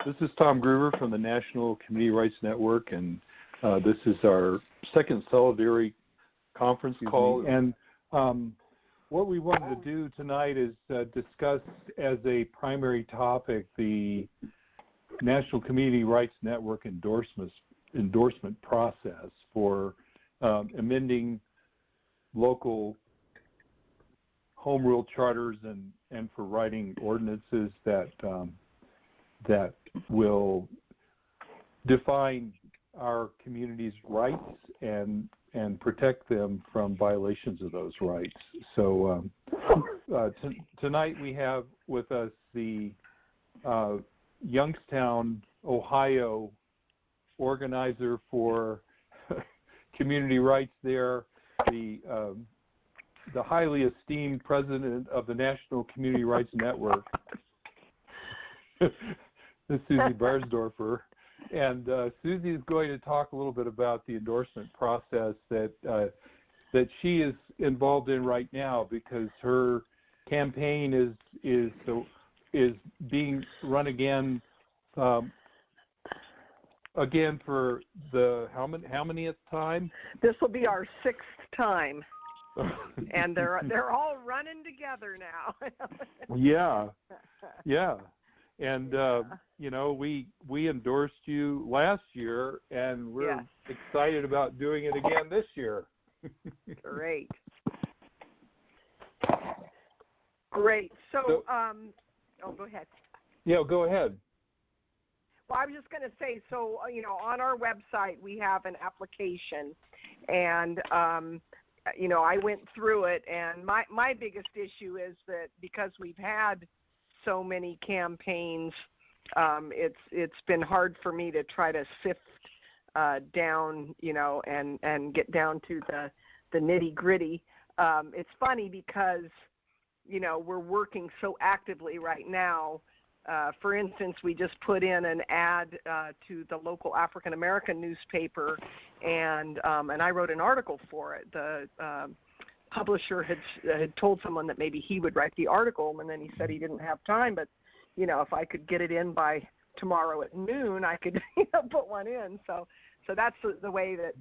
This is Tom Gruber from the National Community Rights Network, and this is our second Solidarity Conference call. And what we wanted to do tonight is discuss as a primary topic the National Community Rights Network endorsement process for amending local home rule charters and for writing ordinances that will define our community's rights and protect them from violations of those rights. So tonight we have with us the Youngstown, Ohio organizer for community rights there, the highly esteemed president of the National Community Rights Network, Ms. Susie Barsdorfer. And Susie is going to talk a little bit about the endorsement process that she is involved in right now, because her campaign is being run again for the how manyth time? This will be our 6th time. And they're all running together now. Yeah. And you know, we endorsed you last year, and we're excited about doing it again this year. Great. So, go ahead. Yeah, go ahead. Well, I was just going to say, so, on our website we have an application, and I went through it, and my biggest issue is that because we've had so many campaigns, it's been hard for me to try to sift down, and get down to the nitty-gritty. It's funny because, we're working so actively right now. For instance, we just put in an ad to the local African American newspaper, and I wrote an article for it. The publisher had told someone that maybe he would write the article, and then he said he didn't have time. But if I could get it in by tomorrow at noon, I could put one in. So that's the way that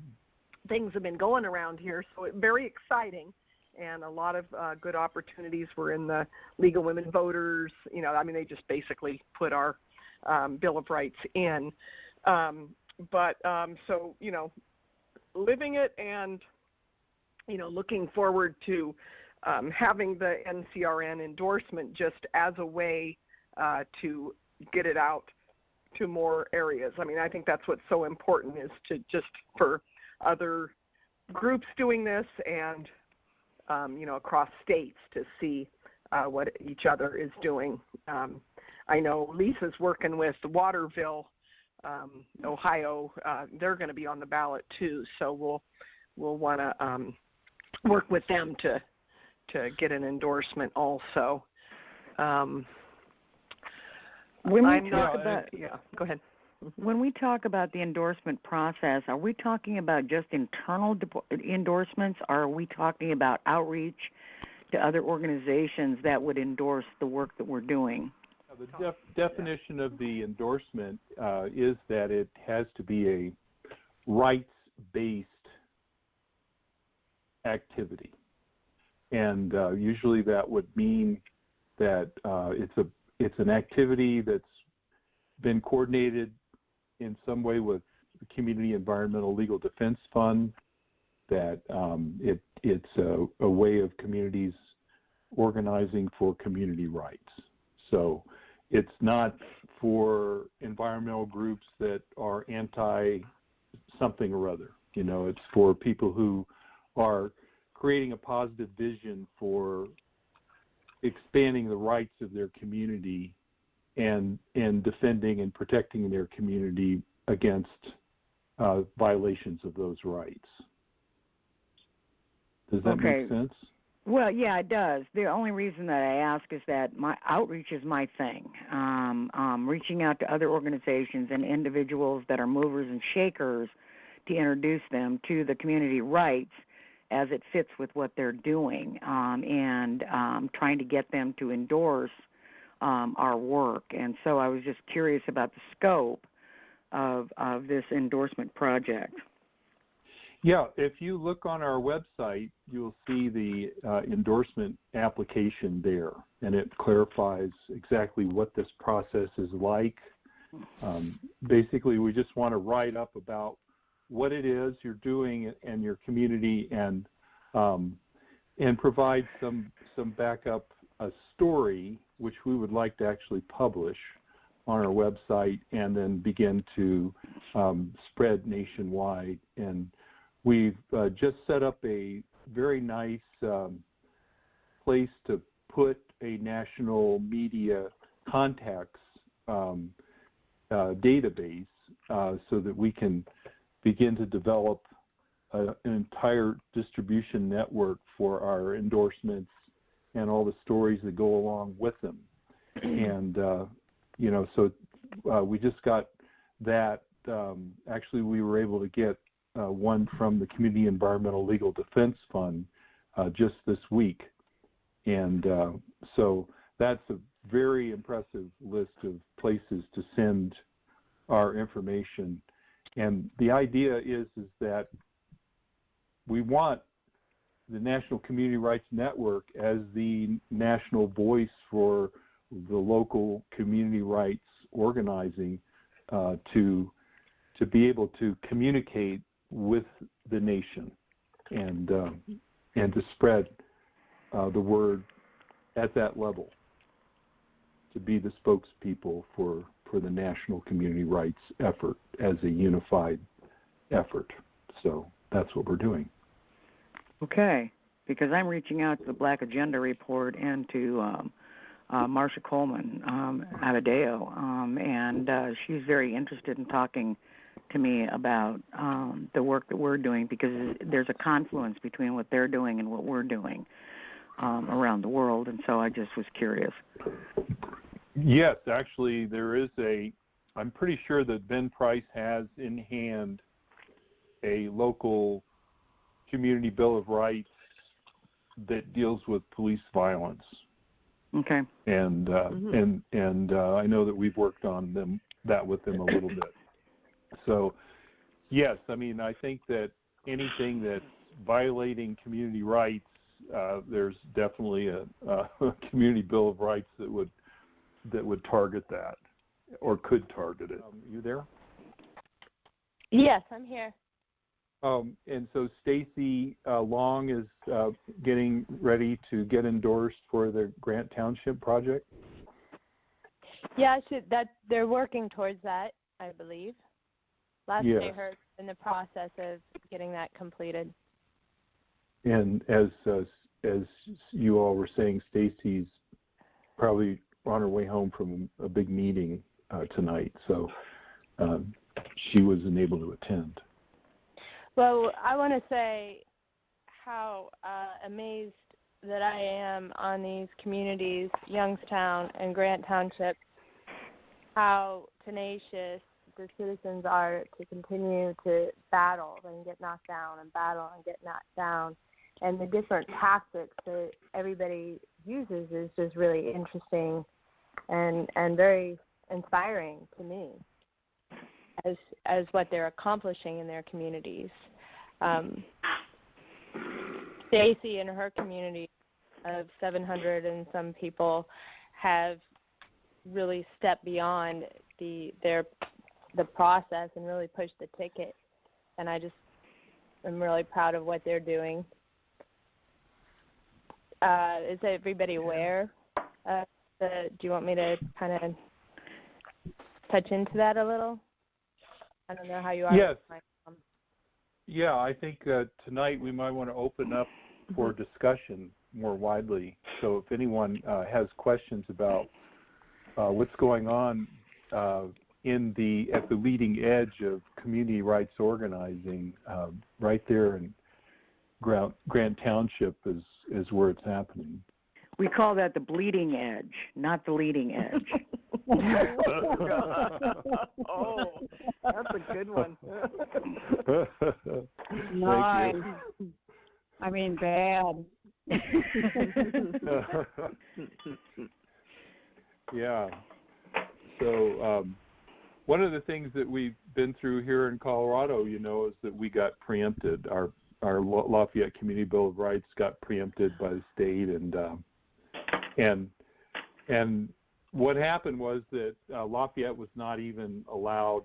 things have been going around here. So very exciting. And a lot of good opportunities were in the League of Women Voters. They just basically put our Bill of Rights in. So, living it and, looking forward to having the NCRN endorsement just as a way to get it out to more areas. I think that's what's so important, is to just for other groups doing this and across states to see what each other is doing. I know Lisa's working with Waterville, Ohio. They're going to be on the ballot too, so we'll want to work with them to get an endorsement also. When we talk about, go ahead. When we talk about the endorsement process, are we talking about just internal endorsements, or are we talking about outreach to other organizations that would endorse the work that we're doing? The definition of the endorsement is that it has to be a rights-based activity, and usually that would mean that it's an activity that's been coordinated in some way with the Community Environmental Legal Defense Fund, that it's a way of communities organizing for community rights. So it's not for environmental groups that are anti-something or other. It's for people who are creating a positive vision for expanding the rights of their community and defending and protecting their community against violations of those rights. Does that make sense? Well, yeah, it does. The only reason that I ask is that my outreach is my thing. Reaching out to other organizations and individuals that are movers and shakers to introduce them to the community rights as it fits with what they're doing, and trying to get them to endorse our work. And so I was just curious about the scope of this endorsement project. Yeah, if you look on our website, you'll see the endorsement application there, and it clarifies exactly what this process is like. Basically, we just want to write up about what it is you're doing and your community, and provide some backup story, which we would like to actually publish on our website, and then begin to spread nationwide. And we've just set up a very nice place to put a national media contacts database so that we can begin to develop an entire distribution network for our endorsements and all the stories that go along with them. And, so we just got that. Actually, we were able to get one from the Community Environmental Legal Defense Fund just this week. And so that's a very impressive list of places to send our information. And the idea is that we want the National Community Rights Network as the national voice for the local community rights organizing to be able to communicate with the nation and to spread the word at that level, to be the spokespeople for the national community rights effort as a unified effort. So that's what we're doing. Okay, because I'm reaching out to the Black Agenda Report and to Marsha Coleman Amadeo, and she's very interested in talking to me about the work that we're doing, because there's a confluence between what they're doing and what we're doing around the world, and so I just was curious. Yes, actually, there is I'm pretty sure that Ben Price has in hand a local community bill of rights that deals with police violence. Okay. And I know that we've worked on that with them a little bit. So, yes, I mean, I think that anything that's violating community rights, there's definitely a community bill of rights that would target that, or could target it. You there? Yes, I'm here. And so Stacy Long is getting ready to get endorsed for the Grant Township project? Yeah, they're working towards that, I believe. Last I heard, in the process of getting that completed. And as you all were saying, Stacy's probably on her way home from a big meeting tonight, so she wasn't able to attend. Well, I want to say how amazed that I am on these communities, Youngstown and Grant Township, how tenacious the citizens are to continue to battle and get knocked down and battle and get knocked down. And the different tactics that everybody uses is just really interesting and very inspiring to me as what they're accomplishing in their communities. Stacy and her community of 700 and some people have really stepped beyond the process and really pushed the ticket, and I just am really proud of what they're doing. Is everybody aware? Do you want me to kind of touch into that a little? I don't know how you are. Yes. Yeah, I think tonight we might want to open up for discussion more widely. So if anyone has questions about what's going on at the leading edge of community rights organizing, right there in Grant Township is where it's happening. We call that the bleeding edge, not the leading edge. Oh, that's a good one. Nice. I mean, bad. Yeah. So one of the things that we've been through here in Colorado, is that we got preempted. Our Lafayette Community Bill of Rights got preempted by the state, and what happened was that Lafayette was not even allowed.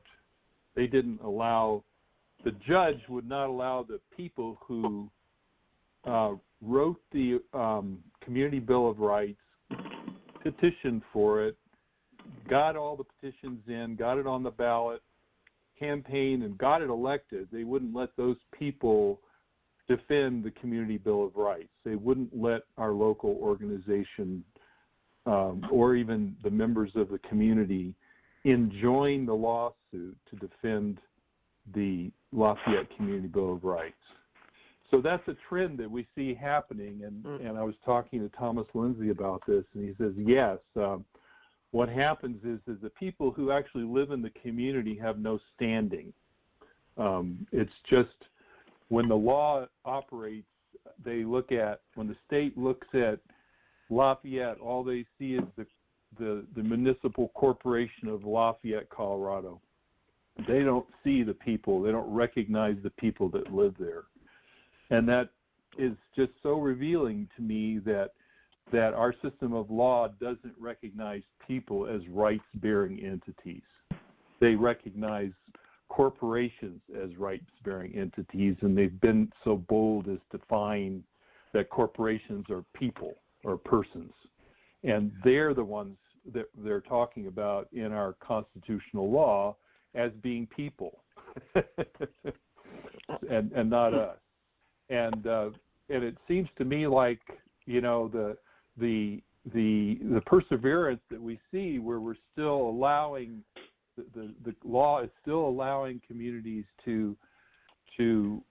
They didn't allow. The judge would not allow the people who wrote the Community Bill of Rights, petitioned for it, got all the petitions in, got it on the ballot, campaigned, and got it elected. They wouldn't let those people defend the Community Bill of Rights. They wouldn't let our local organization or even the members of the community enjoin the lawsuit to defend the Lafayette Community Bill of Rights. So that's a trend that we see happening, and I was talking to Thomas Lindsay about this, and he says, yes, what happens is the people who actually live in the community have no standing. It's just when the law operates, when the state looks at Lafayette, all they see is the municipal corporation of Lafayette, Colorado. They don't see the people. They don't recognize the people that live there. And that is just so revealing to me that our system of law doesn't recognize people as rights-bearing entities. They recognize corporations as rights-bearing entities, and they've been so bold as to find that corporations are people or persons. And they're the ones that they're talking about in our constitutional law as being people and not us. And it seems to me like, the perseverance that we see where we're still allowing the law is still allowing communities to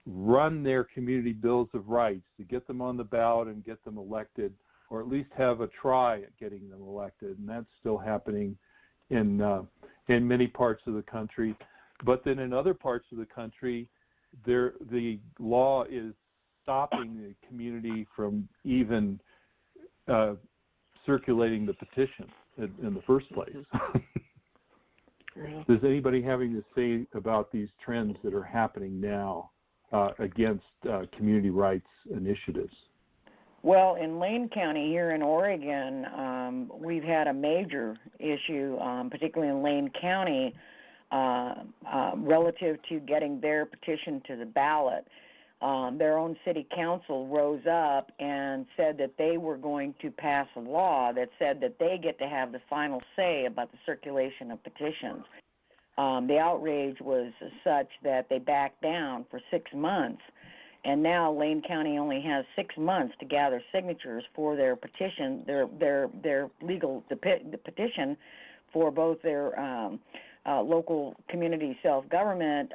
run their community bills of rights, to get them on the ballot and get them elected, or at least have a try at getting them elected. And that's still happening in many parts of the country. But then in other parts of the country, the law is stopping the community from even circulating the petition in the first place. Does anybody having to say about these trends that are happening now against community rights initiatives? Well, in Lane County here in Oregon, we've had a major issue, particularly in Lane County, relative to getting their petition to the ballot. Their own city council rose up and said that they were going to pass a law that said that they get to have the final say about the circulation of petitions. The outrage was such that they backed down for 6 months, and now Lane County only has 6 months to gather signatures for their petition, their legal petition for both their local community self-government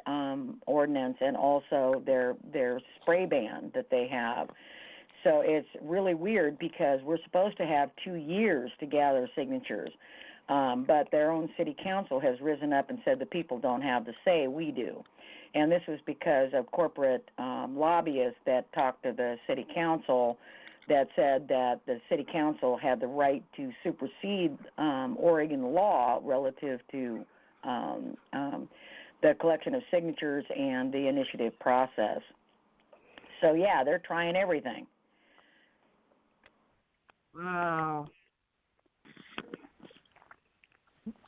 ordinance and also their spray ban that they have. So it's really weird because we're supposed to have 2 years to gather signatures, but their own city council has risen up and said the people don't have the say, we do. And this was because of corporate lobbyists that talked to the city council that said that the city council had the right to supersede Oregon law relative to the collection of signatures and the initiative process. So, yeah, they're trying everything. Wow.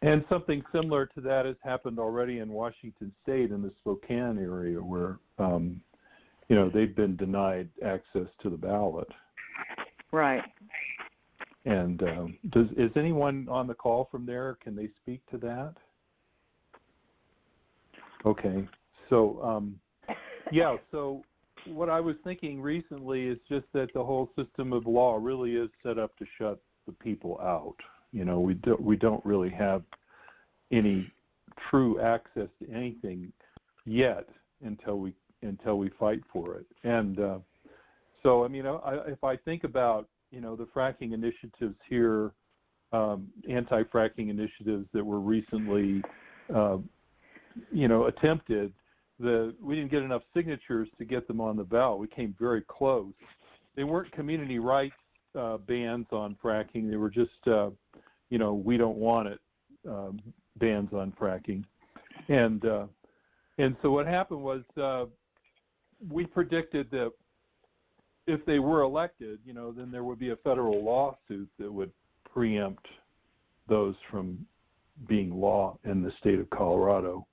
And something similar to that has happened already in Washington State in the Spokane area where, they've been denied access to the ballot. Right. And is anyone on the call from there? Can they speak to that? Okay. So, so what I was thinking recently is just that the whole system of law really is set up to shut the people out. We don't really have any true access to anything yet until we fight for it. And so, if I think about, the fracking initiatives here, anti-fracking initiatives that were recently attempted, we didn't get enough signatures to get them on the ballot. We came very close. They weren't community rights bans on fracking. They were just we don't want it, bans on fracking. And so what happened was we predicted that if they were elected, then there would be a federal lawsuit that would preempt those from being law in the state of Colorado.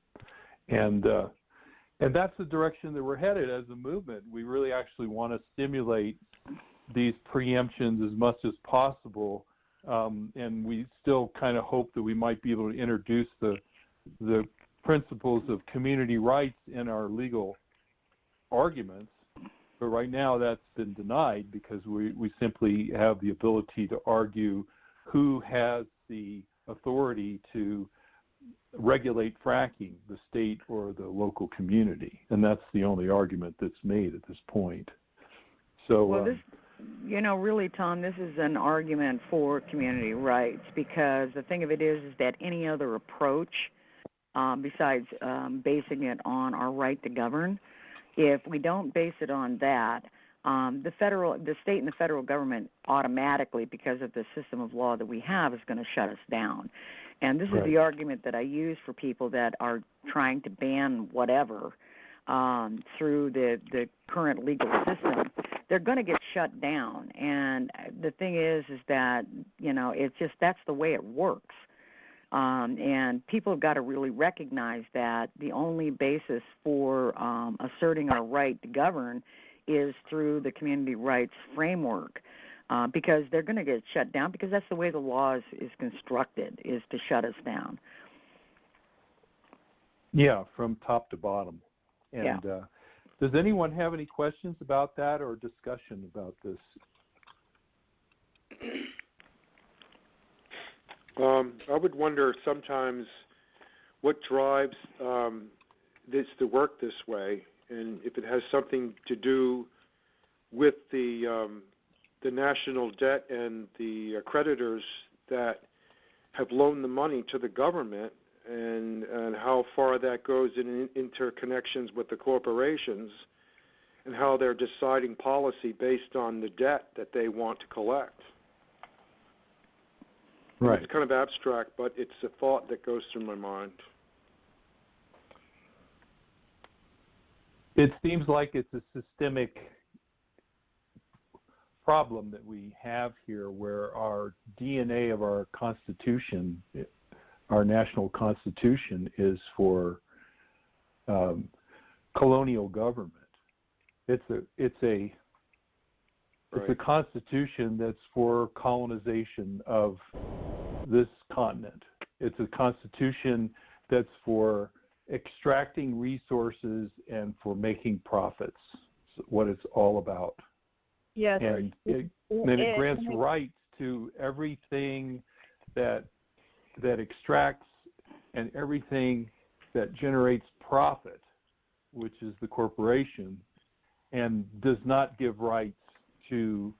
And that's the direction that we're headed as a movement. We really actually want to stimulate these preemptions as much as possible, and we still kind of hope that we might be able to introduce the principles of community rights in our legal arguments. But right now that's been denied because we simply have the ability to argue who has the authority to regulate fracking, the state or the local community. And that's the only argument that's made at this point. So, well, this, really, Tom, this is an argument for community rights, because the thing of it is that any other approach, besides basing it on our right to govern, if we don't base it on that, the state and the federal government automatically, because of the system of law that we have, is going to shut us down. And this is the argument that I use for people that are trying to ban whatever through the current legal system. They're going to get shut down. And the thing is that, it's just that's the way it works. And people have got to really recognize that the only basis for asserting our right to govern is through the community rights framework, because they're going to get shut down, because that's the way the law is constructed, is to shut us down. Yeah, from top to bottom. And does anyone have any questions about that or discussion about this? I would wonder sometimes what drives this to work this way, and if it has something to do with the national debt and the creditors that have loaned the money to the government, and how far that goes in interconnections with the corporations, and how they're deciding policy based on the debt that they want to collect. Right. It's kind of abstract, but it's a thought that goes through my mind. It seems like it's a systemic problem that we have here, where our DNA of our Constitution, our national Constitution, is for colonial government. It's a Constitution that's for colonization of this continent. It's a Constitution that's for extracting resources and for making profits. It's what it's all about. Yes. And it grants rights to everything that extracts and everything that generates profit, which is the corporation, and does not give rights to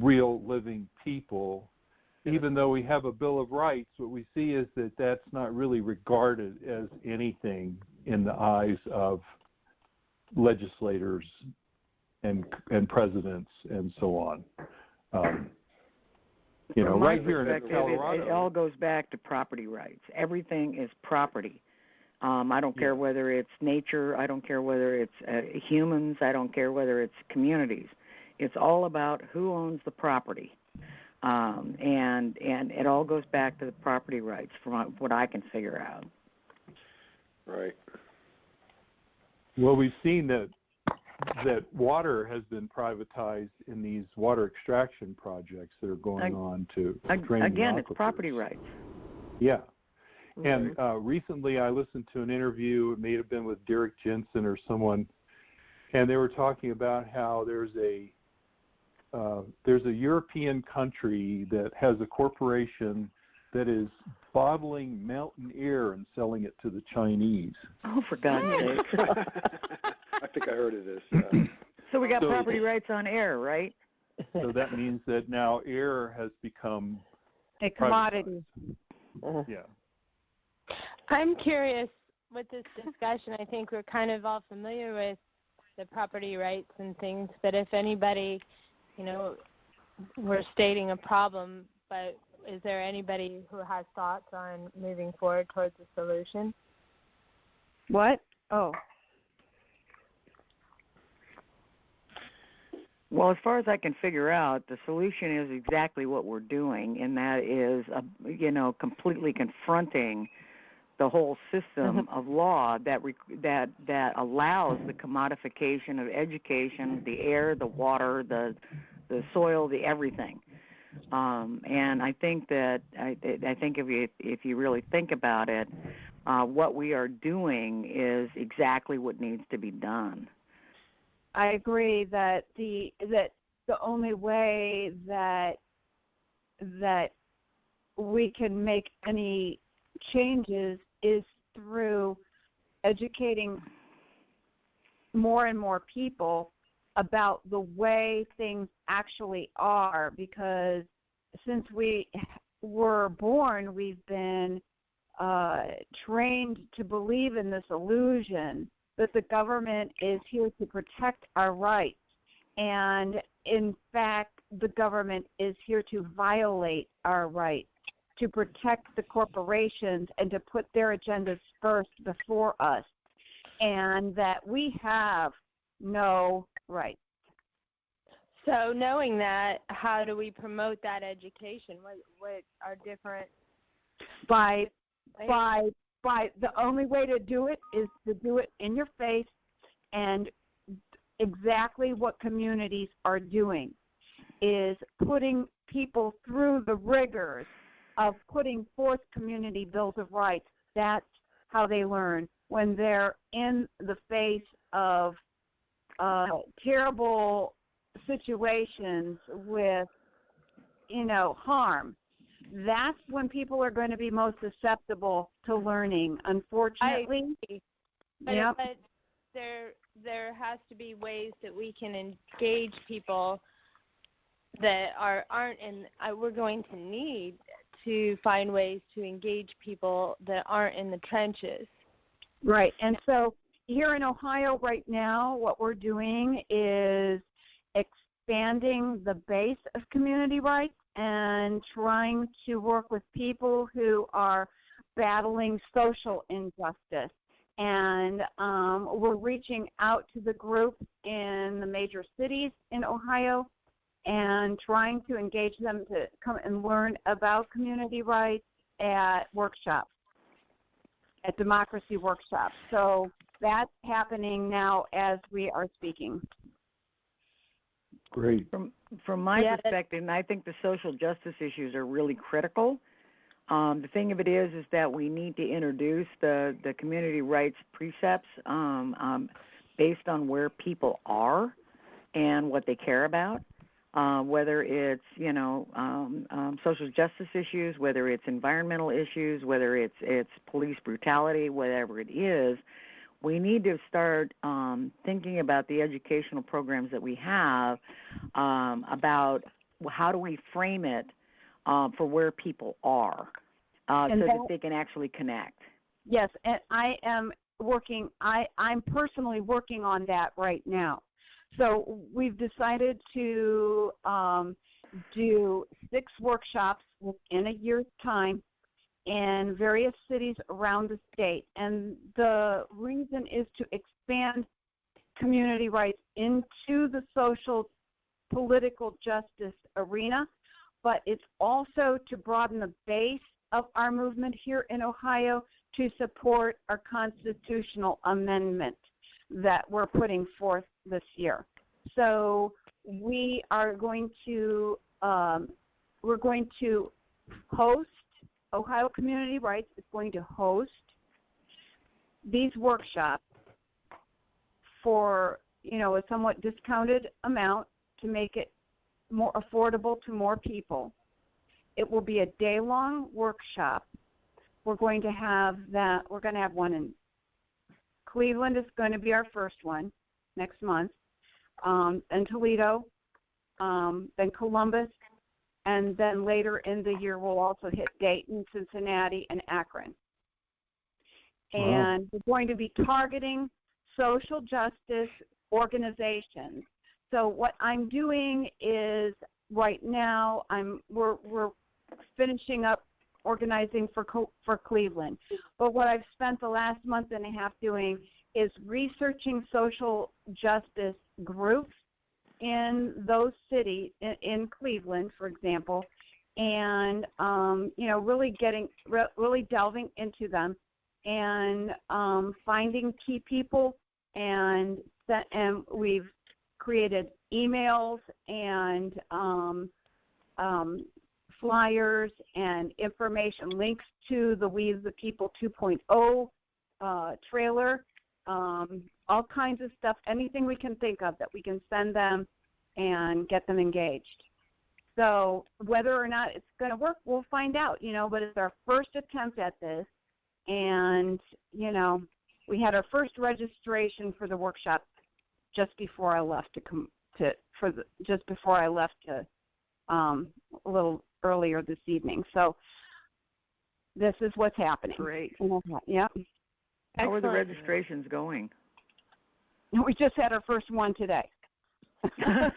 real living people. Even though we have a Bill of Rights, what we see is that that's not really regarded as anything in the eyes of legislators and presidents and so on. Right here in Colorado, it all goes back to property rights. Everything is property. I don't care whether it's nature. I don't care whether it's humans. I don't care whether it's communities. It's all about who owns the property. And it all goes back to the property rights, from what I can figure out. Right. Well, we've seen that water has been privatized in these water extraction projects that are going on to drain again, the it's property rights. Yeah. And recently I listened to an interview, it may have been with Derek Jensen or someone, and they were talking about how there's a European country that has a corporation that is bottling mountain air and selling it to the Chinese. Oh, for God's sake. I think I heard of this. Yeah. So we got property rights on air, right? So that means that now air has become a commodity. Yeah. I'm curious with this discussion. I think we're kind of all familiar with the property rights and things, but if anybody, we're stating a problem, but is there anybody who has thoughts on moving forward towards a solution? What? Oh. Well, as far as I can figure out, the solution is exactly what we're doing, and that is, completely confronting the whole system of law that allows the commodification of education, the air, the water, the soil, the everything. And I think that I think if you really think about it, what we are doing is exactly what needs to be done. I agree that the only way that we can make any changes is through educating more and more people about the way things actually are, because since we were born, we've been trained to believe in this illusion that the government is here to protect our rights. And in fact, the government is here to violate our rights, to protect the corporations and to put their agendas first before us, and that we have no rights. So knowing that, how do we promote that education? What are different... By the only way to do it is to do it in your face, and exactly what communities are doing is putting people through the rigors of putting forth community bills of rights. That's how they learn. When they're in the face of terrible situations with, harm, that's when people are going to be most susceptible to learning, unfortunately. I agree. But there has to be ways that we can engage people that aren't in. We're going to need to find ways to engage people that aren't in the trenches. Right. And so here in Ohio right now, what we're doing is expanding the base of community rights and trying to work with people who are battling social injustice. And we're reaching out to the groups in the major cities in Ohio and trying to engage them to come and learn about community rights at workshops, at democracy workshops. So that's happening now as we are speaking. Great. From my perspective, and I think the social justice issues are really critical. The thing of it is that we need to introduce the community rights precepts based on where people are and what they care about, whether it's social justice issues, whether it's environmental issues, whether it's police brutality, whatever it is. We need to start thinking about the educational programs that we have about how do we frame it for where people are so that they can actually connect. Yes, and I am working, I'm personally working on that right now. So we've decided to do 6 workshops in a year's time in various cities around the state. And the reason is to expand community rights into the social, political justice arena, but it's also to broaden the base of our movement here in Ohio to support our constitutional amendment that we're putting forth this year. So we are going to host, Ohio Community Rights is going to host these workshops for, a somewhat discounted amount to make it more affordable to more people. It will be a day-long workshop. We're going to have one in Cleveland is going to be our first one next month, and Toledo, then Columbus, and then later in the year we'll also hit Dayton, Cincinnati, and Akron. And we're going to be targeting social justice organizations. So what I'm doing is right now we're finishing up organizing for Cleveland. But what I've spent the last month and a half doing is researching social justice groups in those cities, in Cleveland, for example, and really delving into them and finding key people, and we've created emails and flyers and information links to the We the People 2.0 trailer, all kinds of stuff, anything we can think of that we can send them and get them engaged. So whether or not it's going to work, we'll find out, but it's our first attempt at this. And, we had our first registration for the workshop just before I left a little earlier this evening. So this is what's happening. Great. Yeah. How are the registrations going? We just had our first one today. So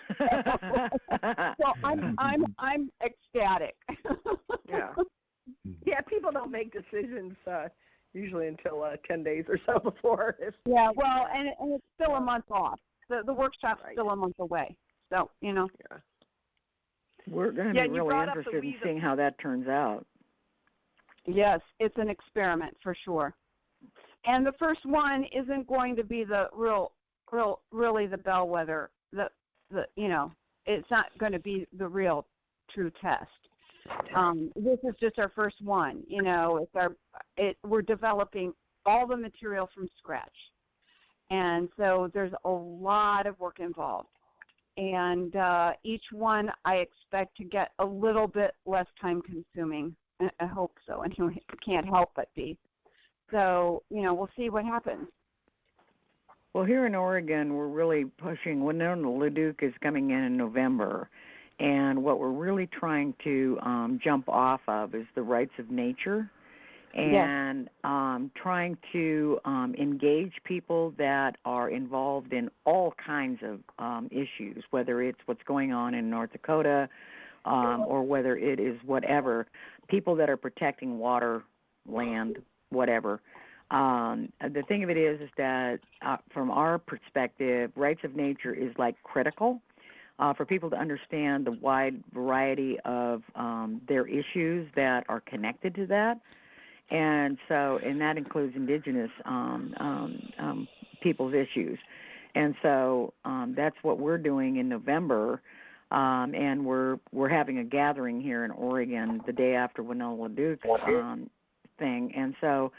I'm ecstatic. Yeah, people don't make decisions usually until 10 days or so before. Yeah, well, and it's still a month off. The workshop's still a month away. So, Yeah. We're going to be really interested in seeing how that turns out. Yes, it's an experiment for sure. And the first one isn't going to be the really the bellwether. It's not going to be the real true test. This is just our first one. We're developing all the material from scratch, and so there's a lot of work involved. And each one I expect to get a little bit less time consuming. I hope so. Anyway, it can't help but be. So, we'll see what happens. Well, here in Oregon, we're really pushing. Winona Leduc is coming in November, and what we're really trying to jump off of is the rights of nature, and trying to engage people that are involved in all kinds of issues, whether it's what's going on in North Dakota or whether it is whatever, people that are protecting water, land, whatever. The thing of it is that from our perspective, rights of nature is like critical for people to understand the wide variety of their issues that are connected to that. And that includes indigenous people's issues. And so that's what we're doing in November. And we're having a gathering here in Oregon the day after Winona Leduc thing. And so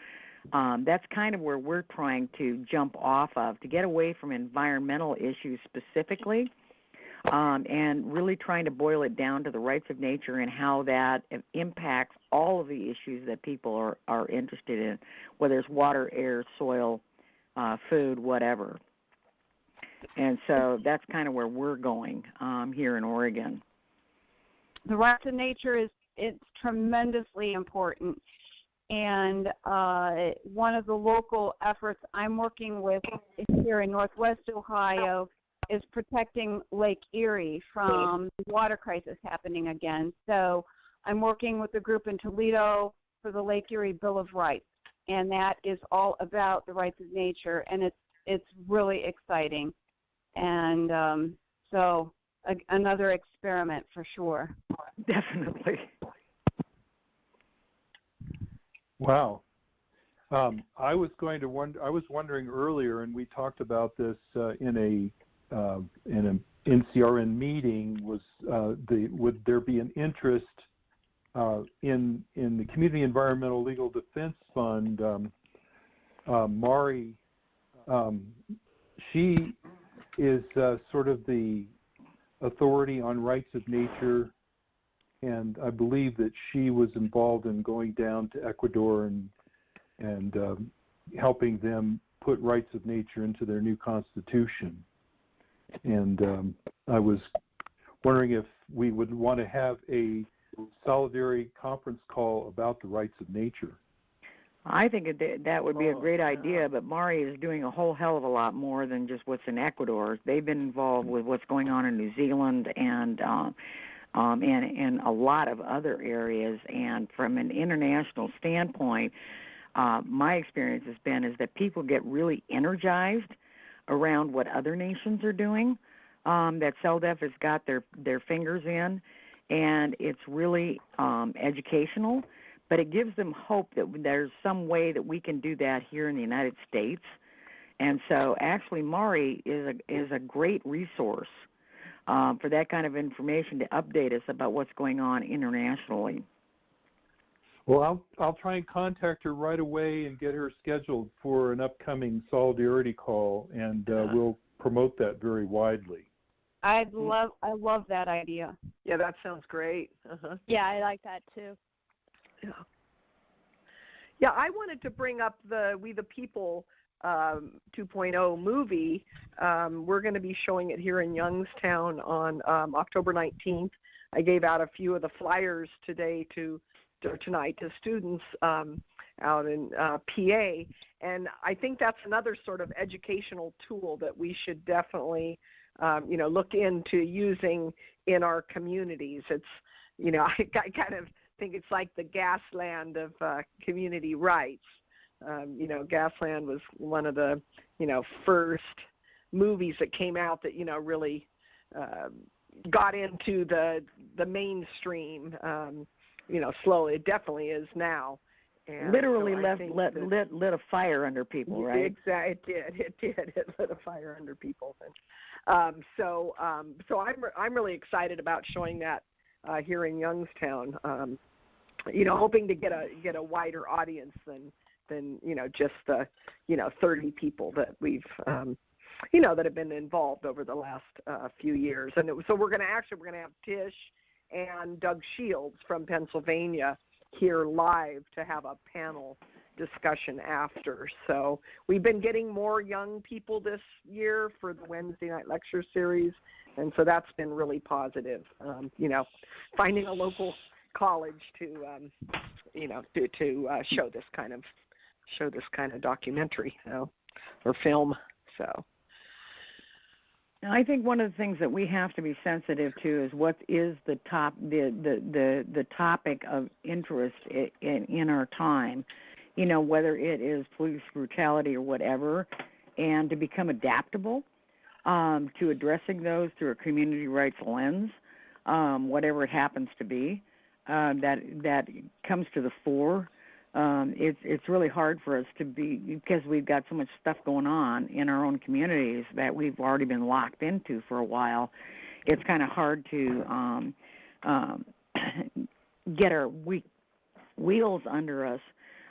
that's kind of where we're trying to jump off of, to get away from environmental issues specifically, and really trying to boil it down to the rights of nature and how that impacts all of the issues that people are interested in, whether it's water, air, soil, food, whatever. And so that's kind of where we're going here in Oregon. The rights of nature it's tremendously important. And one of the local efforts I'm working with here in Northwest Ohio is protecting Lake Erie from the water crisis happening again. So I'm working with a group in Toledo for the Lake Erie Bill of Rights, and that is all about the rights of nature, and it's really exciting. And so another experiment for sure. Definitely. Wow. I was wondering earlier, and we talked about this in an NCRN meeting. Would there be an interest in the Community Environmental Legal Defense Fund? Mari, she is sort of the authority on rights of nature. And I believe that she was involved in going down to Ecuador and helping them put rights of nature into their new constitution. And I was wondering if we would want to have a solidarity conference call about the rights of nature. I think that would be a great idea, but Mari is doing a whole hell of a lot more than just what's in Ecuador. They've been involved with what's going on in New Zealand and and a lot of other areas. And from an international standpoint, my experience has been is that people get really energized around what other nations are doing, that CELDEF has got their fingers in, and it's really educational, but it gives them hope that there's some way that we can do that here in the United States. And so actually Mari is a great resource for that kind of information to update us about what's going on internationally. Well, I'll try and contact her right away and get her scheduled for an upcoming solidarity call, and we'll promote that very widely. I love that idea. Yeah, that sounds great. Yeah, I like that too. Yeah, I wanted to bring up the We the People 2.0 movie. We're going to be showing it here in Youngstown on October 19th. I gave out a few of the flyers tonight to students out in PA, and I think that's another sort of educational tool that we should definitely look into using in our communities. It's, I kind of think it's like the Gasland of community rights. Gasland was one of the, first movies that came out that, really got into the mainstream, slowly. It definitely is now. And literally so lit a fire under people, right? Exactly, it did. It lit a fire under people. So I'm really excited about showing that here in Youngstown. Hoping to get a wider audience than just the 30 people that we've that have been involved over the last few years. And so we're going to have Tish and Doug Shields from Pennsylvania here live to have a panel discussion after. So we've been getting more young people this year for the Wednesday night lecture series, and so that's been really positive. Finding a local college to show this kind of documentary, or film. So I think one of the things that we have to be sensitive to is what is the topic of interest in our time, whether it is police brutality or whatever, and to become adaptable to addressing those through a community rights lens, whatever it happens to be, that comes to the fore. It's really hard for us to be, because we've got so much stuff going on in our own communities that we've already been locked into for a while. It's kind of hard to get our wheels under us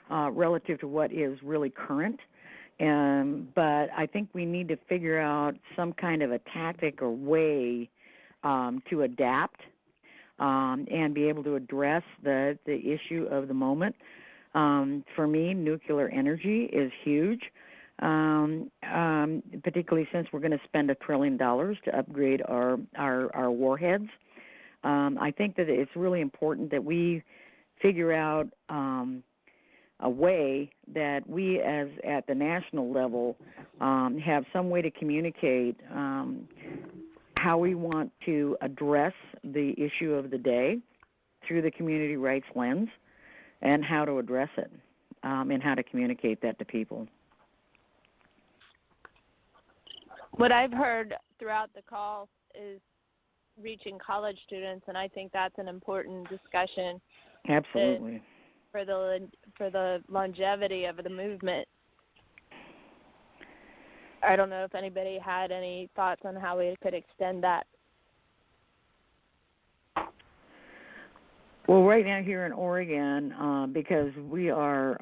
relative to what is really current. But I think we need to figure out some kind of a tactic or way to adapt and be able to address the issue of the moment. For me, nuclear energy is huge, particularly since we're going to spend $1 trillion to upgrade our warheads. I think that it's really important that we figure out a way that we, as at the national level, have some way to communicate how we want to address the issue of the day through the community rights lens, and how to address it, and how to communicate that to people. What I've heard throughout the call is reaching college students, and I think that's an important discussion. Absolutely. For the longevity of the movement. I don't know if anybody had any thoughts on how we could extend that. Well, right now here in Oregon, because we are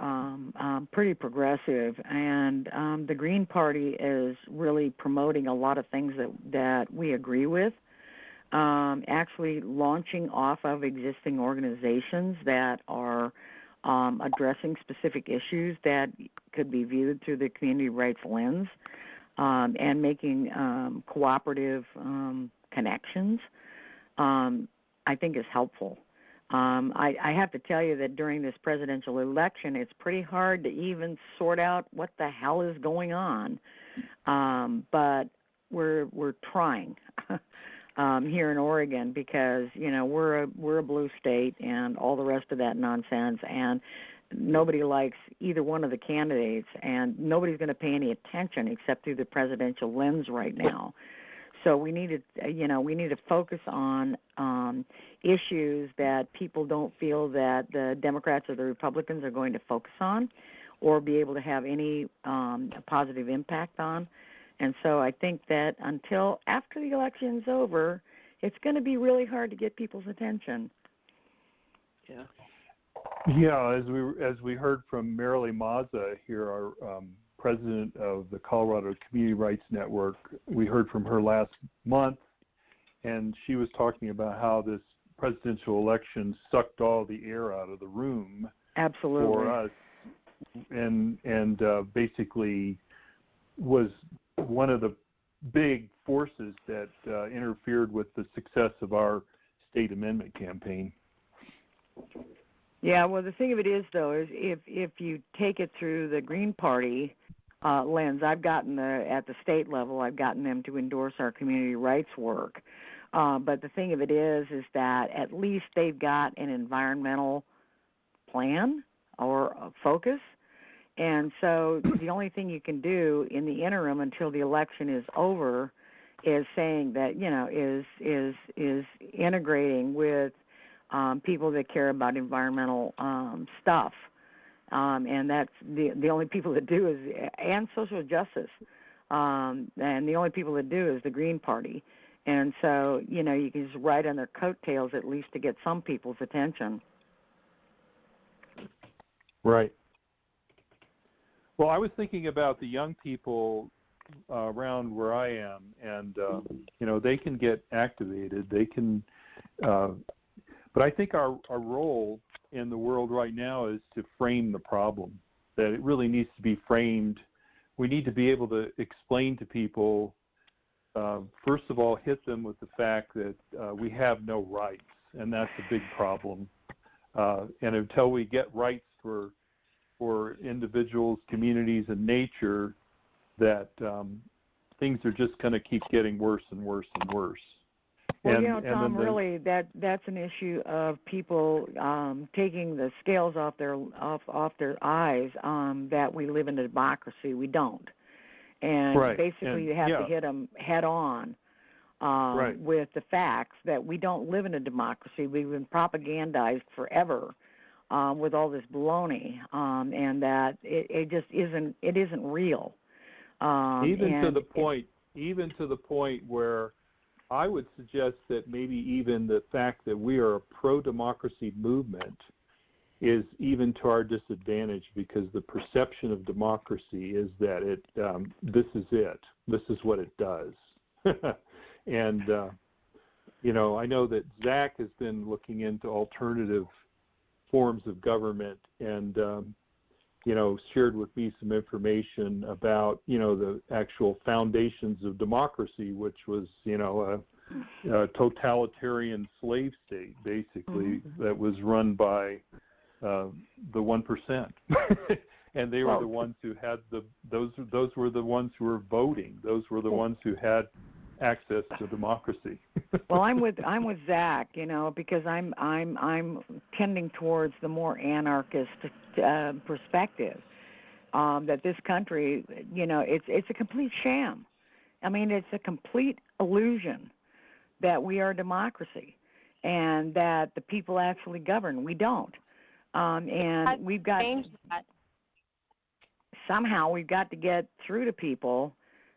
pretty progressive, and the Green Party is really promoting a lot of things that we agree with, actually launching off of existing organizations that are addressing specific issues that could be viewed through the community rights lens, and making cooperative connections, I think is helpful. I have to tell you that during this presidential election, it's pretty hard to even sort out what the hell is going on, but we're trying. here in Oregon, because we're a blue state and all the rest of that nonsense, and nobody likes either one of the candidates, and nobody's going to pay any attention except through the presidential lens right now. So we need to focus on issues that people don't feel that the Democrats or the Republicans are going to focus on or be able to have any positive impact on. And so I think that until after the election's over, it's going to be really hard to get people's attention. Yeah. Yeah, as we heard from Marilee Mazza here, our president of the Colorado Community Rights Network, we heard from her last month, and she was talking about how this presidential election sucked all the air out of the room. Absolutely. For us, and basically was one of the big forces that interfered with the success of our state amendment campaign. Yeah, well, the thing of it is, though, is if you take it through the Green Party lens, at the state level, I've gotten them to endorse our community rights work. But the thing of it is that at least they've got an environmental plan or a focus. And so the only thing you can do in the interim until the election is over is saying that, is integrating with people that care about environmental stuff. And that's the only people that do and social justice. And the only people that do is the Green Party. And so, you can just ride on their coattails at least to get some people's attention. Right. Well, I was thinking about the young people around where I am, and they can get activated. They can, but I think our role in the world right now is to frame the problem. That it really needs to be framed. We need to be able to explain to people. First of all, hit them with the fact that we have no rights, and that's a big problem. And until we get rights for individuals, communities, and nature, that things are just going to keep getting worse and worse and worse. Well, Tom, really, that's an issue of people taking the scales off their eyes that we live in a democracy. We don't. And basically you have to hit them head on with the facts that we don't live in a democracy. We've been propagandized forever with all this baloney, and that it just isn't real. Even to the point where I would suggest that maybe even the fact that we are a pro-democracy movement is even to our disadvantage, because the perception of democracy is that this is it. This is what it does. And, I know that Zach has been looking into alternative forms of government and, shared with me some information about, the actual foundations of democracy, which was, a totalitarian slave state, basically, that was run by the 1%. And they were the ones who had those were the ones who were voting. Those were the ones who had access to democracy. Well, I'm with Zach, because I'm tending towards the more anarchist perspective. That this country, it's a complete sham. I mean, it's a complete illusion that we are a democracy and that the people actually govern. We don't. And we've got somehow we've got to get through to people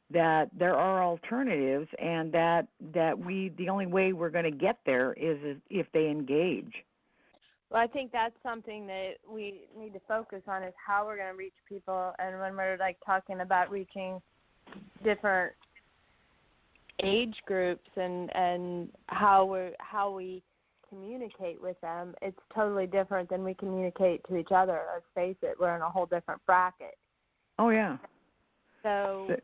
that there are alternatives, and that the only way we're going to get there is if they engage. Well, I think that's something that we need to focus on, is how we're going to reach people. And when we're talking about reaching different age groups and how we communicate with them, it's totally different than we communicate to each other. Let's face it, we're in a whole different bracket. Oh yeah. So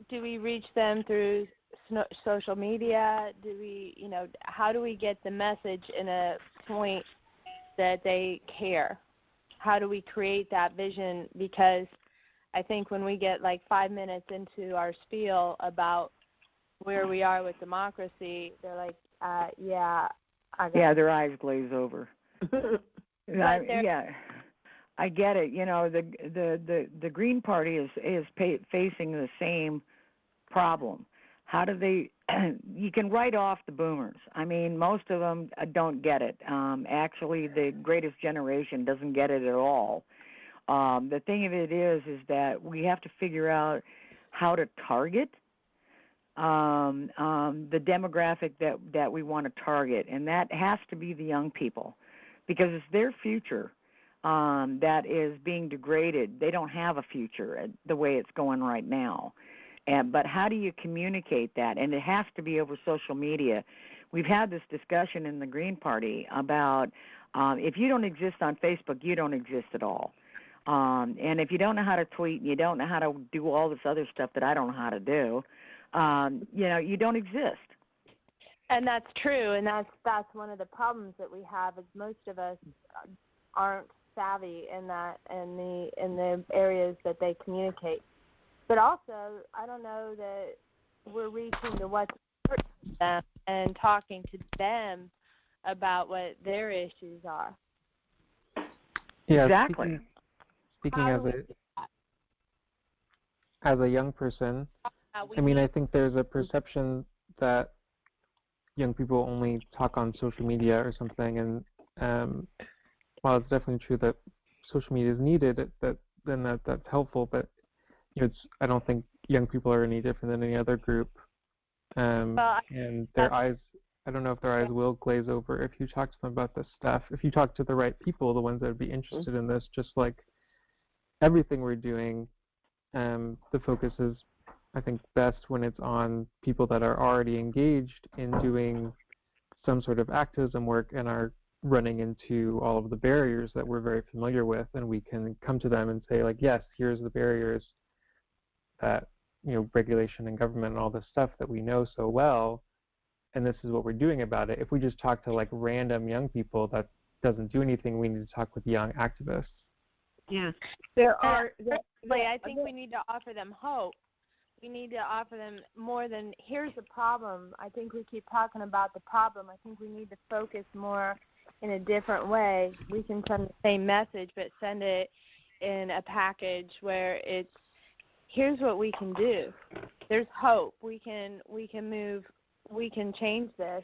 do we reach them through social media? Do we, how do we get the message in a point that they care? How do we create that vision? Because I think when we get 5 minutes into our spiel about where we are with democracy, they're like, yeah, their eyes glaze over. I get it. You know, the Green Party is facing the same problem. How do they? You can write off the boomers. I mean, most of them don't get it. Actually, the greatest generation doesn't get it at all. The thing of it is that we have to figure out how to target the demographic that we want to target, and that has to be the young people, because it's their future that is being degraded. They don't have a future the way it's going right now. But how do you communicate that? And it has to be over social media. We've had this discussion in the Green Party about if you don't exist on Facebook, you don't exist at all. And if you don't know how to tweet and you don't know how to do all this other stuff that I don't know how to do, you don't exist. And that's true, and that's one of the problems that we have is most of us aren't savvy in the areas that they communicate. But also, I don't know that we're reaching to what's important to them and talking to them about what their issues are. Yeah, exactly. Speaking as a young person, I think there's a perception that young people only talk on social media or something, and while it's definitely true that social media is needed, that's helpful, but I don't think young people are any different than any other group, and their eyes, I don't know if their eyes will glaze over if you talk to them about this stuff. If you talk to the right people, the ones that would be interested in this, just like everything we're doing, the focus is, I think, best when it's on people that are already engaged in doing some sort of activism work and are running into all of the barriers that we're very familiar with, and we can come to them and say, like, yes, here's the barriers that, regulation and government and all this stuff that we know so well, and this is what we're doing about it. If we just talk to, like, random young people, that doesn't do anything. We need to talk with young activists. Yes. I think we need to offer them hope. We need to offer them more than, here's the problem. I think we keep talking about the problem. I think we need to focus more in a different way. We can send the same message, but send it in a package where it's, here's what we can do. There's hope. We can move. We can change this.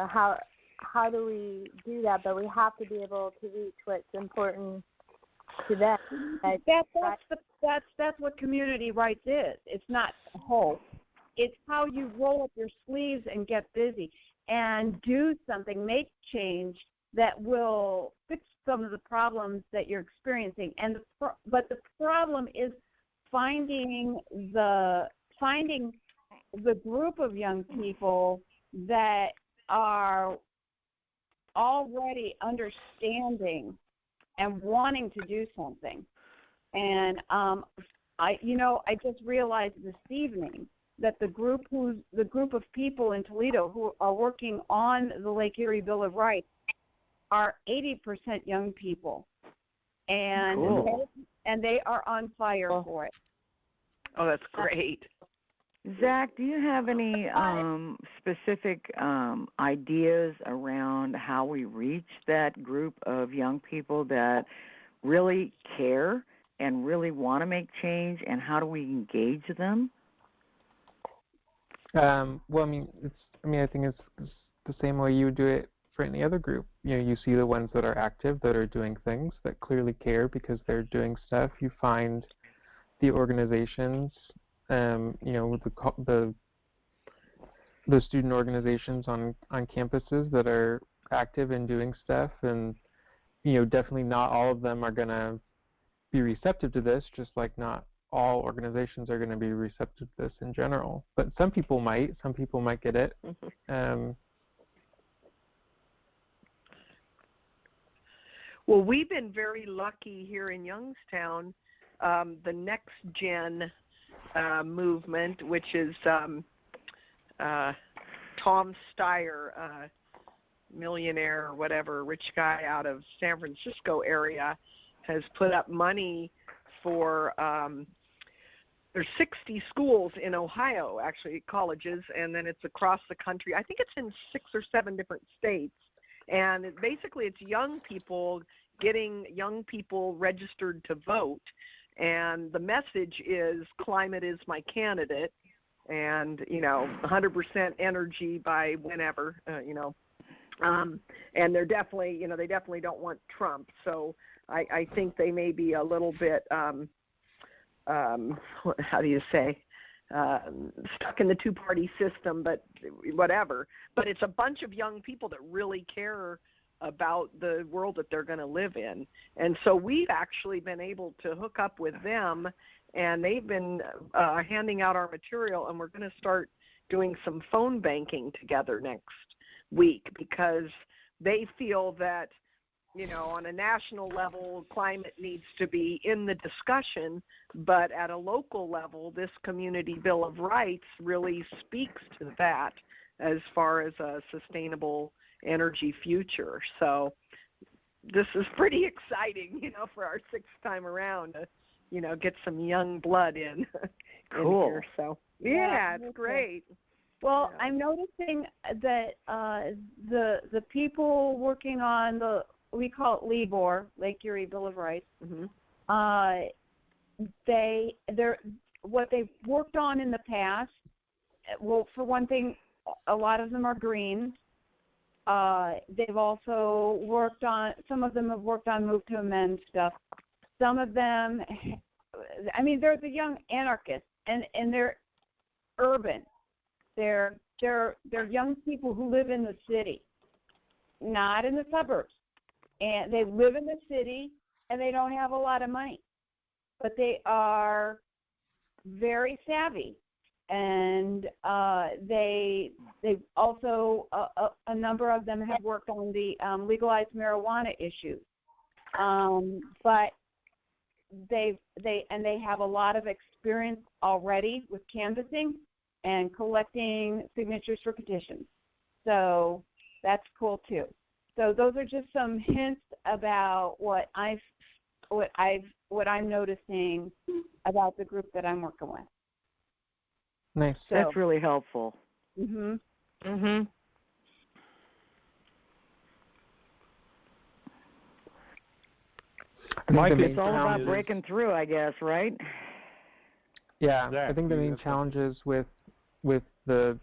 How do we do that? But we have to be able to reach what's important to them. That's what community rights is. It's not hope. It's how you roll up your sleeves and get busy and do something, make change that will fix some of the problems that you're experiencing. But the problem is finding the group of young people that are already understanding and wanting to do something. And I just realized this evening that the group of people in Toledo who are working on the Lake Erie Bill of Rights are 80% young people, and cool. they are on fire for it. Oh, that's great. Zach, do you have any specific ideas around how we reach that group of young people that really care and really want to make change, and how do we engage them? I think it's the same way you would do it for any other group. You see the ones that are active, that are doing things, that clearly care because they're doing stuff. You find the organizations, the student organizations on campuses that are active in doing stuff, and definitely not all of them are going to be receptive to this, just like not all organizations are going to be receptive to this in general. But some people might get it. Well, we've been very lucky here in Youngstown. The Next Gen movement, which is Tom Steyer, millionaire or whatever, rich guy out of San Francisco area, has put up money for there's 60 schools in Ohio, actually, colleges, and then it's across the country. I think it's in 6 or 7 different states. And basically it's young people getting young people registered to vote. And the message is climate is my candidate and, 100% energy by whenever, and they're definitely, they definitely don't want Trump. So I think they may be a little bit, how do you say, stuck in the two-party system, but whatever. But it's a bunch of young people that really care about the world that they're going to live in. And so we've actually been able to hook up with them, and they've been handing out our material, and we're going to start doing some phone banking together next week because they feel that, on a national level, climate needs to be in the discussion, but at a local level, this Community Bill of Rights really speaks to that as far as a sustainable energy future. So this is pretty exciting, for our 6th time around to, get some young blood in, cool. in here. So, yeah, it's great. Well, yeah. I'm noticing that the people working on we call it LEBOR, Lake Erie Bill of Rights. Mm-hmm. They're what they've worked on in the past. Well, for one thing, a lot of them are green. They've also worked on. Some of them have worked on move to amend stuff. Some of them, they're the young anarchists, and they're urban. They're young people who live in the city, not in the suburbs. And they live in the city, and they don't have a lot of money. But they are very savvy. And they also, a number of them have worked on the legalized marijuana issue. But they have a lot of experience already with canvassing and collecting signatures for petitions. So that's cool, too. So those are just some hints about what I'm noticing about the group that I'm working with. Nice. So, that's really helpful. Mhm. Mhm. It's all about breaking through, I guess, right? Yeah, exactly. I think the main challenges with the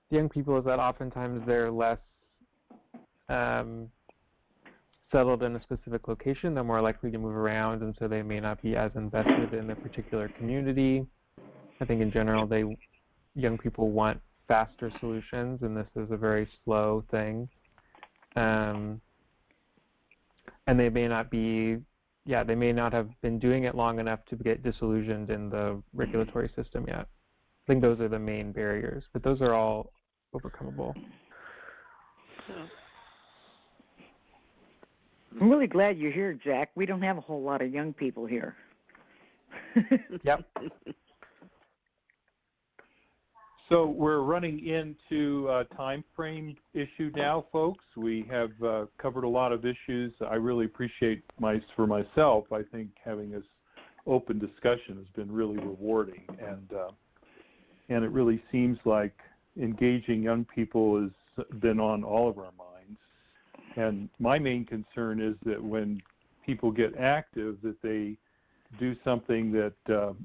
young people is that oftentimes they're less settled in a specific location. They're more likely to move around, and so they may not be as invested in a particular community. I think in general, young people want faster solutions, and this is a very slow thing. And they may not have been doing it long enough to get disillusioned in the regulatory system yet. I think those are the main barriers, but those are all overcomable. I'm really glad you're here, Jack. We don't have a whole lot of young people here. Yep. So we're running into a time frame issue now, folks. We have covered a lot of issues. I really appreciate for myself, I think having this open discussion has been really rewarding, and it really seems like engaging young people has been on all of our minds. And my main concern is that when people get active, that they do something that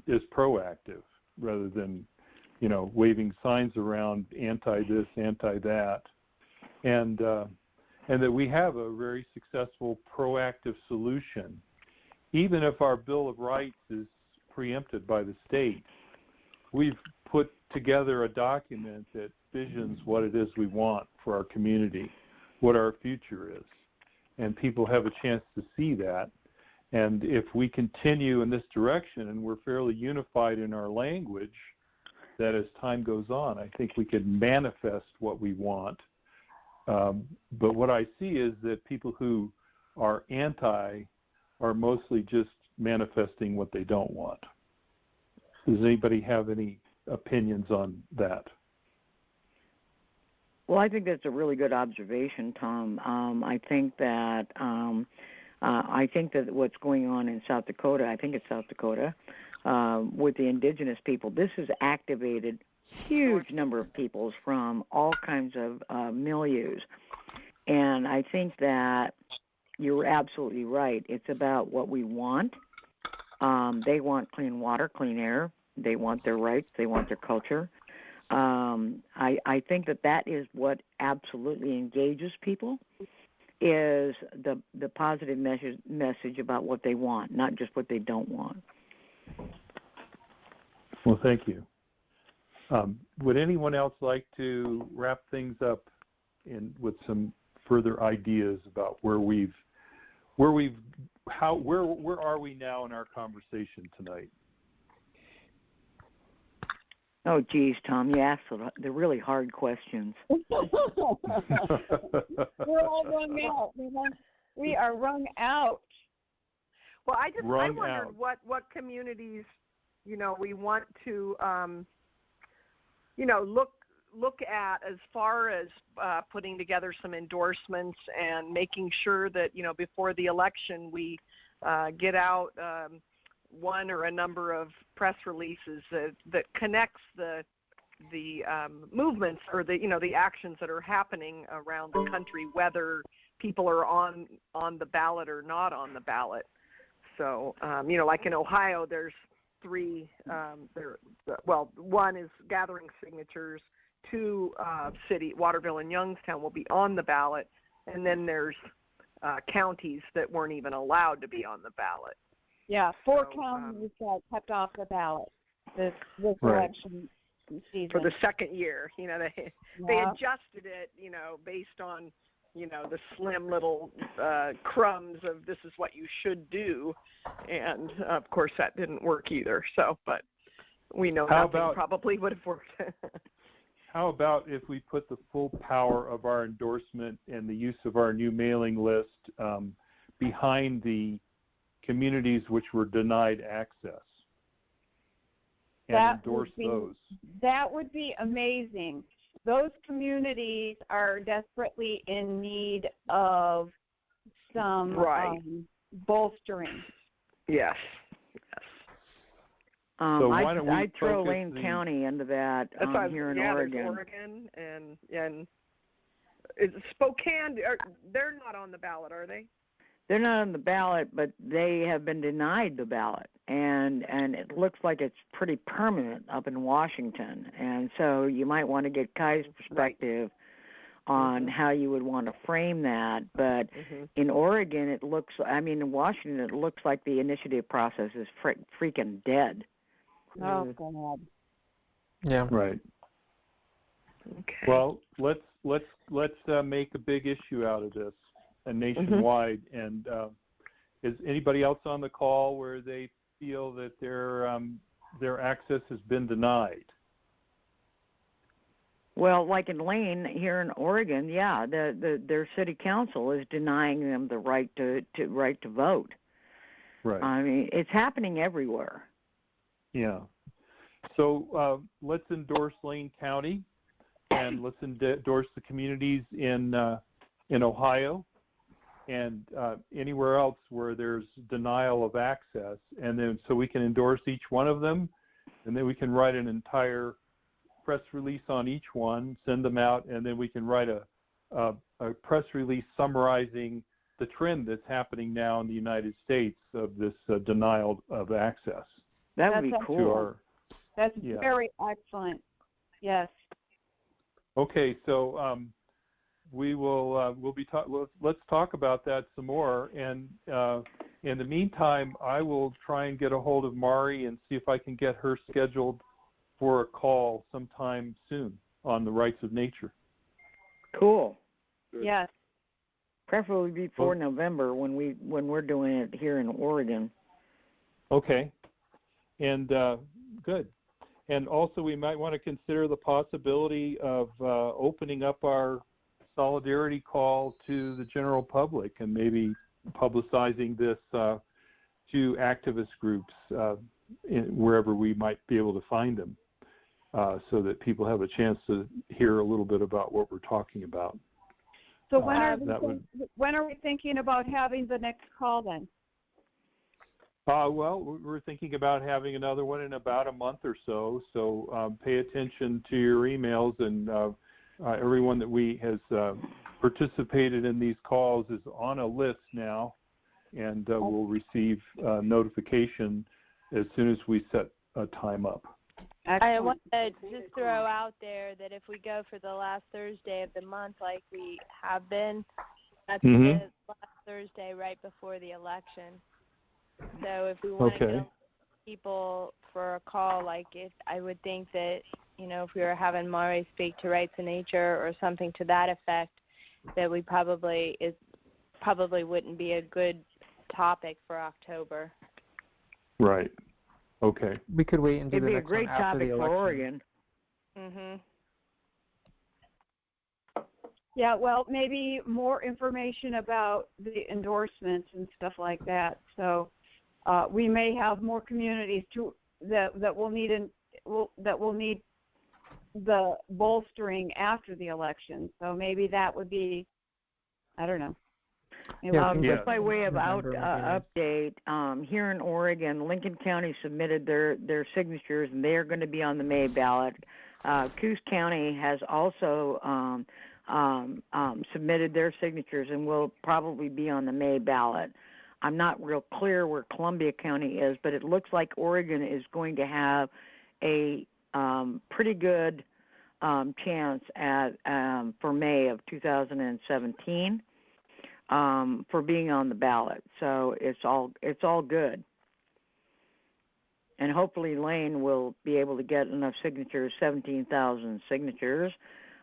is proactive rather than, waving signs around anti-this, anti-that, and that we have a very successful proactive solution. Even if our Bill of Rights is preempted by the state, we've put together a document that visions what it is we want for our community, what our future is, and people have a chance to see that. And if we continue in this direction and we're fairly unified in our language, that as time goes on, I think we can manifest what we want. But what I see is that people who are anti are mostly just manifesting what they don't want. Does anybody have any opinions on that? Well, I think that's a really good observation, Tom. I think that I think that what's going on in South Dakota, I think it's South Dakota, with the indigenous people, this has activated huge number of peoples from all kinds of milieus. And I think that you're absolutely right. It's about what we want. They want clean water, clean air. They want their rights. They want their culture. I think that is what absolutely engages people, is the positive message about what they want, not just what they don't want. Well, thank you. Would anyone else like to wrap things up with some further ideas about where are we now in our conversation tonight? Oh, geez, Tom, you asked the really hard questions. We're all wrung out. We are wrung out. Well, I wondered what communities, we want to, look at as far as putting together some endorsements and making sure that, before the election we get out one or a number of press releases that connects the movements or the actions that are happening around the country, whether people are on the ballot or not on the ballot. So, like in Ohio, there's three. One is gathering signatures. Two, Waterville and Youngstown will be on the ballot, and then there's counties that weren't even allowed to be on the ballot. Yeah, four counties got kept off the ballot this election season. For the second year, they adjusted it, based on, the slim little crumbs of this is what you should do, and of course that didn't work either. So, but we know nothing probably would have worked. How about if we put the full power of our endorsement and the use of our new mailing list behind the communities which were denied access and endorse those? That would be amazing. Those communities are desperately in need of some bolstering. Yes. So I'd throw Lane County into that here in Oregon. Oregon and Spokane. They're not on the ballot, are they? They're not on the ballot, but they have been denied the ballot, and it looks like it's pretty permanent up in Washington. And so you might want to get Kai's perspective on how you would want to frame that. But in Oregon, in Washington, it looks like the initiative process is freaking dead. Oh, God. Yeah. Right. Okay. Well, let's make a big issue out of this, nationwide. And is anybody else on the call where they feel that their access has been denied? Well, like in Lane here in Oregon, their city council is denying them the right to vote. Right. I mean, it's happening everywhere. Yeah. So let's endorse Lane County, and let's endorse the communities in Ohio and anywhere else where there's denial of access, and then so we can endorse each one of them, and then we can write an entire press release on each one, send them out, and then we can write a press release summarizing the trend that's happening now in the United States of this denial of access. That would be cool. That's very excellent. Yes. Okay, so let's talk about that some more. And in the meantime, I will try and get a hold of Mari and see if I can get her scheduled for a call sometime soon on the rights of nature. Cool. Yes. Preferably before November when we're doing it here in Oregon. Okay. And good. And also we might want to consider the possibility of opening up our solidarity call to the general public and maybe publicizing this to activist groups wherever we might be able to find them, so that people have a chance to hear a little bit about what we're talking about. So when are we thinking about having the next call then? Well, we're thinking about having another one in about a month or so. So pay attention to your emails, and everyone that has participated in these calls is on a list now, and we'll receive notification as soon as we set a time up. Excellent. I want to just throw out there that if we go for the last Thursday of the month like we have been, that's the last Thursday right before the election. So if we want to get people for a call, I would think that, if we were having Maury speak to Rights in Nature or something to that effect, that we probably wouldn't be a good topic for October. Right. Okay. We could wait and do It'd the be a next great one after topic the for election. Oregon. Mhm. Yeah, well, maybe more information about the endorsements and stuff like that. So we may have more communities that will need the bolstering after the election. So maybe that would be, I don't know. Just by way of update, here in Oregon, Lincoln County submitted their signatures, and they are going to be on the May ballot. Coos County has also submitted their signatures and will probably be on the May ballot. I'm not real clear where Columbia County is, but it looks like Oregon is going to have a pretty good chance for May of 2017. For being on the ballot, so it's all good, and hopefully Lane will be able to get enough signatures, 17,000 signatures,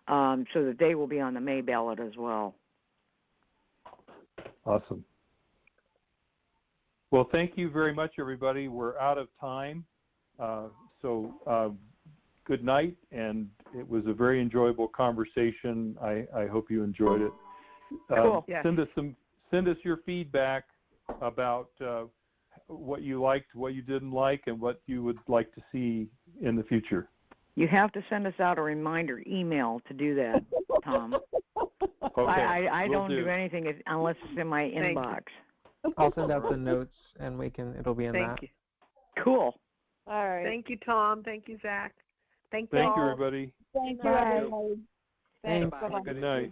so that they will be on the May ballot as well. Awesome. Well, thank you very much, everybody. We're out of time, so good night, and it was a very enjoyable conversation. I hope you enjoyed it. Cool. Yes. Send us your feedback about what you liked, what you didn't like, and what you would like to see in the future. You have to send us out a reminder email to do that, Tom. Okay. I don't do anything unless it's in my inbox. I'll send out the notes, and it'll be in that. Thank you. Cool. All right. Thank you, Tom. Thank you, Zach. Thank you, everybody. Thank you, everybody. Thanks. Bye-bye. Good night.